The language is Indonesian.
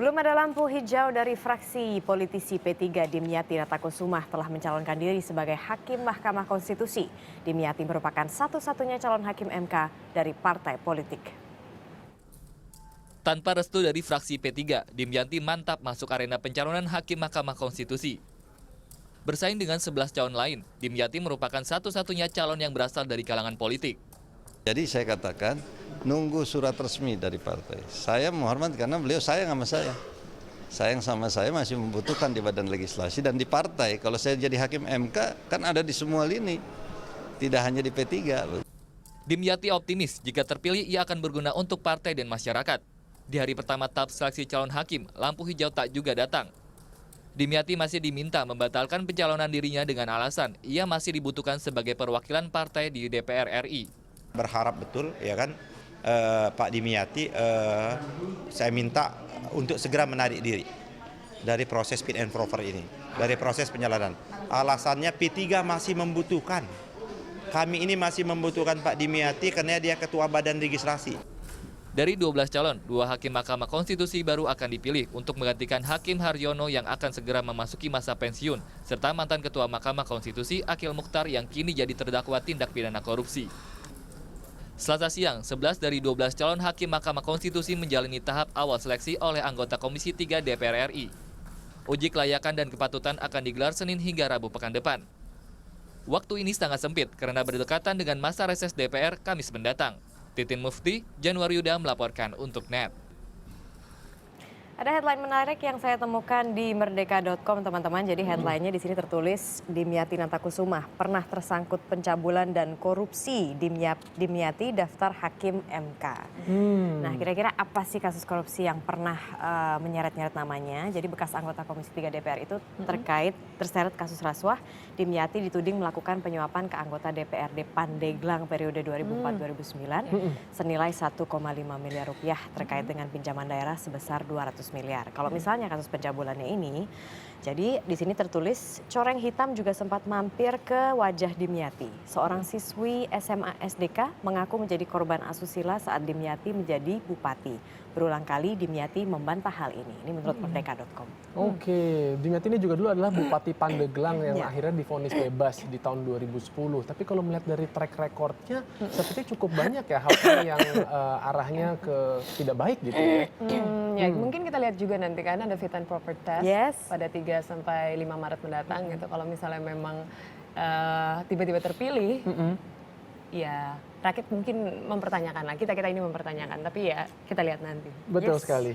Belum ada lampu hijau dari fraksi politisi P3 Dimyati Natakusumah telah mencalonkan diri sebagai Hakim Mahkamah Konstitusi. Dimyati merupakan satu-satunya calon Hakim MK dari partai politik. Tanpa restu dari fraksi P3, Dimyati mantap masuk arena pencalonan Hakim Mahkamah Konstitusi. Bersaing dengan 11 calon lain, Dimyati merupakan satu-satunya calon yang berasal dari kalangan politik. Jadi saya katakan, nunggu surat resmi dari partai. Saya menghormati karena beliau sayang sama saya. Sayang sama saya masih membutuhkan di badan legislasi dan di partai. Kalau saya jadi hakim MK, kan ada di semua lini. Tidak hanya di P3. Dimyati optimis jika terpilih ia akan berguna untuk partai dan masyarakat. Di hari pertama tahap seleksi calon hakim, lampu hijau tak juga datang. Dimyati masih diminta membatalkan pencalonan dirinya dengan alasan ia masih dibutuhkan sebagai perwakilan partai di DPR RI. Berharap betul ya kan Pak Dimyati saya minta untuk segera menarik diri dari proses fit and proper ini, dari proses penyalahan. Alasannya P3 masih membutuhkan. Kami ini masih membutuhkan Pak Dimyati karena dia ketua badan legislasi. Dari 12 calon, 2 hakim Mahkamah Konstitusi baru akan dipilih untuk menggantikan Hakim Haryono yang akan segera memasuki masa pensiun, serta mantan Ketua Mahkamah Konstitusi Akil Mukhtar yang kini jadi terdakwa tindak pidana korupsi. Selasa siang, 11 dari 12 calon Hakim Mahkamah Konstitusi menjalani tahap awal seleksi oleh anggota Komisi 3 DPR RI. Uji kelayakan dan kepatutan akan digelar Senin hingga Rabu pekan depan. Waktu ini sangat sempit karena berdekatan dengan masa reses DPR Kamis mendatang. Titin Mufti, Januari Yuda melaporkan untuk NET. Ada headline menarik yang saya temukan di merdeka.com, teman-teman. Jadi headline-nya di sini tertulis Dimyati Natakusumah pernah tersangkut pencabulan dan korupsi. Dimyati daftar Hakim MK. Nah, kira-kira apa sih kasus korupsi yang pernah menyeret-nyeret namanya? Jadi bekas anggota Komisi 3 DPR itu terseret kasus rasuah. Dimyati dituding melakukan penyuapan ke anggota DPRD Pandeglang periode 2004-2009 senilai 1,5 miliar rupiah terkait dengan pinjaman daerah sebesar 200 miliar. Kalau misalnya kasus pencabulannya ini, jadi di sini tertulis coreng hitam juga sempat mampir ke wajah Dimyati. Seorang siswi SMA SDK mengaku menjadi korban asusila saat Dimyati menjadi bupati. Berulang kali Dimyati membantah hal ini. Ini menurut merdeka.com. Oke, Dimyati ini juga dulu adalah Bupati Pandeglang yang akhirnya divonis bebas di tahun 2010. Tapi kalau melihat dari track recordnya, seperti cukup banyak ya hal-hal yang arahnya ke tidak baik gitu ya. Ya, mungkin kita lihat juga nanti kan ada fit and proper test pada 3 sampai 5 Maret mendatang gitu. Kalau misalnya memang tiba-tiba terpilih, ya rakyat mungkin mempertanyakan lah. Kita ini mempertanyakan, tapi ya kita lihat nanti. Betul sekali.